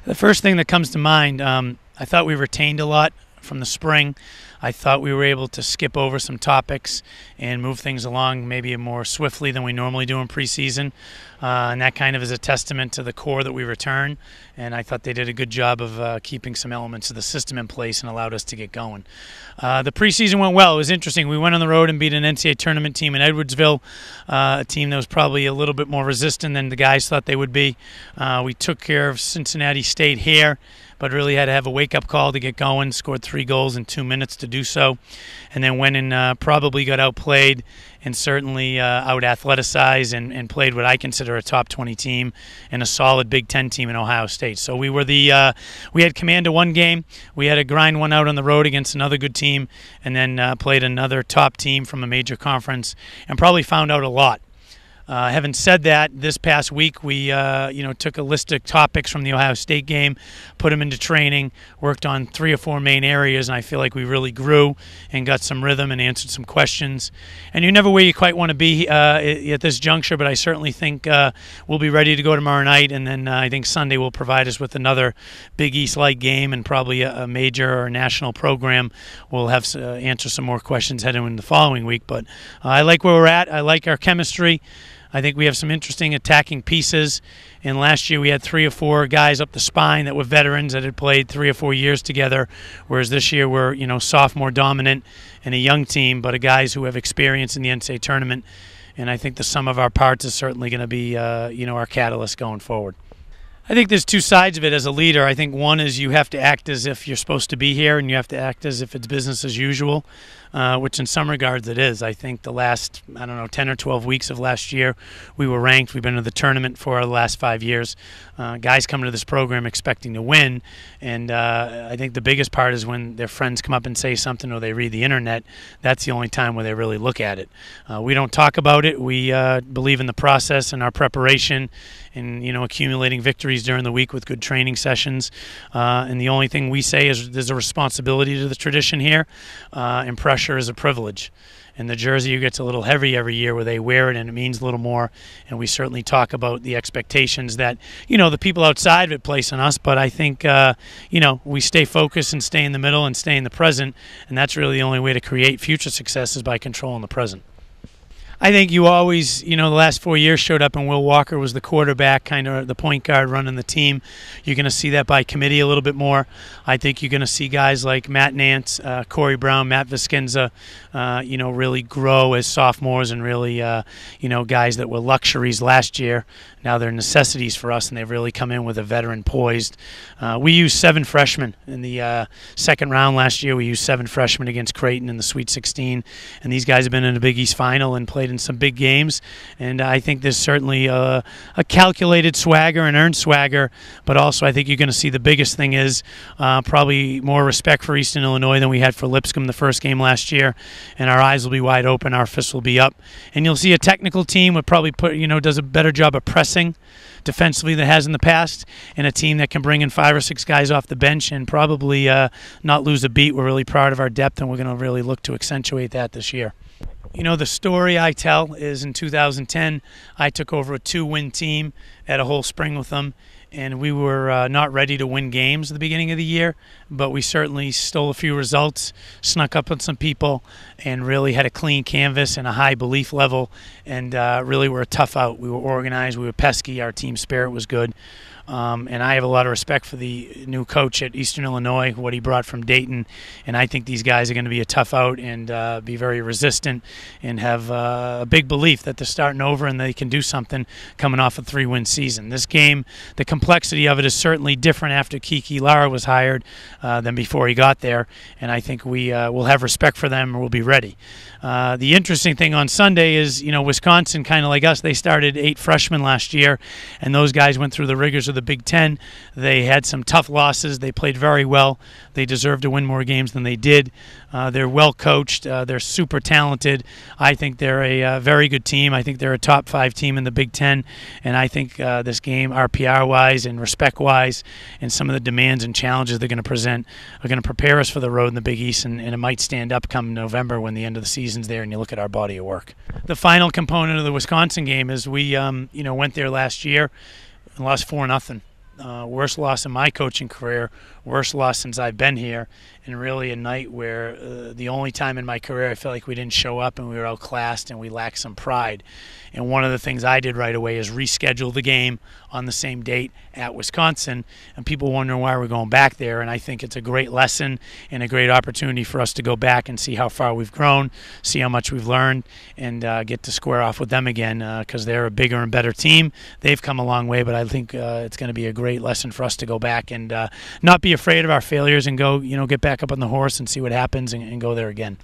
The first thing that comes to mind, I thought we retained a lot from the spring. I thought we were able to skip over some topics and move things along maybe more swiftly than we normally do in preseason. And that kind of is a testament to the core that we return. And I thought they did a good job of keeping some elements of the system in place and allowed us to get going. The preseason went well. It was interesting. We went on the road and beat an NCAA tournament team in Edwardsville, a team that was probably a little bit more resistant than the guys thought they would be. We took care of Cincinnati State here, but really had to have a wake-up call to get going, scored 3 goals in 2 minutes to do so, and then went and probably got outplayed and certainly out-athleticized and played what I consider a top 20 team and a solid Big Ten team in Ohio State. So we were we had command of one game. We had to grind one out on the road against another good team and then played another top team from a major conference and probably found out a lot. Having said that, this past week we took a list of topics from the Ohio State game, put them into training, worked on 3 or 4 main areas, and I feel like we really grew and got some rhythm and answered some questions. And you're never where you quite want to be at this juncture, but I certainly think we'll be ready to go tomorrow night, and then I think Sunday will provide us with another Big East-like game and probably a major or national program. We'll have to answer some more questions heading into the following week, but I like where we're at. I like our chemistry. I think we have some interesting attacking pieces. And last year we had 3 or 4 guys up the spine that were veterans that had played 3 or 4 years together, whereas this year we're sophomore dominant and a young team, but guys who have experience in the NCAA tournament. And I think the sum of our parts is certainly going to be our catalyst going forward. I think there's 2 sides of it as a leader. I think one is you have to act as if you're supposed to be here, and you have to act as if it's business as usual, which in some regards it is. I think the last, 10 or 12 weeks of last year, we were ranked. We've been to the tournament for the last 5 years. Guys coming to this program expecting to win, and I think the biggest part is when their friends come up and say something or they read the internet. That's the only time where they really look at it. We don't talk about it. We believe in the process and our preparation and, accumulating victories during the week with good training sessions. And the only thing we say is there's a responsibility to the tradition here, and pressure is a privilege. And the jersey gets a little heavy every year where they wear it, and it means a little more. And we certainly talk about the expectations that, the people outside of it place on us. But I think, we stay focused and stay in the middle and stay in the present. And that's really the only way to create future success is by controlling the present. I think you always, the last 4 years showed up and Will Walker was the quarterback, kind of the point guard running the team. You're going to see that by committee a little bit more. I think you're going to see guys like Matt Nance, Corey Brown, Matt Viscenza, really grow as sophomores and really, guys that were luxuries last year. Now they're necessities for us, and they've really come in with a veteran poised. We used 7 freshmen in the second round last year. We used 7 freshmen against Creighton in the Sweet 16, and these guys have been in a Big East final and played in some big games. And I think there's certainly a calculated swagger and earned swagger, but also I think you're going to see the biggest thing is probably more respect for Eastern Illinois than we had for Lipscomb the first game last year, and our eyes will be wide open, our fists will be up, and you'll see a technical team that probably does a better job of pressing defensively than it has in the past, and a team that can bring in 5 or 6 guys off the bench and probably not lose a beat. We're really proud of our depth, and we're going to really look to accentuate that this year. The story I tell is in 2010, I took over a 2-win team, had a whole spring with them, and we were not ready to win games at the beginning of the year, but we certainly stole a few results, snuck up on some people, and really had a clean canvas and a high belief level, and really were a tough out. We were organized, we were pesky, our team spirit was good. And I have a lot of respect for the new coach at Eastern Illinois, what he brought from Dayton. And I think these guys are going to be a tough out and be very resistant and have a big belief that they're starting over and they can do something coming off a 3-win season. This game, the complexity of it is certainly different after Kiki Lara was hired than before he got there. And I think we will have respect for them and we'll be ready. The interesting thing on Sunday is, Wisconsin, kind of like us, they started 8 freshmen last year, and those guys went through the rigors of the Big Ten. They had some tough losses. They played very well. They deserve to win more games than they did. They're well coached. They're super talented. I think they're a very good team. I think they're a top 5 team in the Big Ten, and I think this game, RPR-wise and respect-wise, and some of the demands and challenges they're going to present are going to prepare us for the road in the Big East, and it might stand up come November when the end of the season's there and you look at our body of work. The final component of the Wisconsin game is we went there last year and lost 4-0. worst loss in my coaching career, worst loss since I've been here, and really a night where the only time in my career I felt like we didn't show up and we were outclassed and we lacked some pride. And one of the things I did right away is reschedule the game on the same date at Wisconsin, and people wondering why we're going back there. And I think it's a great lesson and a great opportunity for us to go back and see how far we've grown, see how much we've learned, and get to square off with them again because they're a bigger and better team. They've come a long way, but I think it's going to be a great lesson for us to go back and not be afraid of our failures and go, get back up on the horse and see what happens and go there again.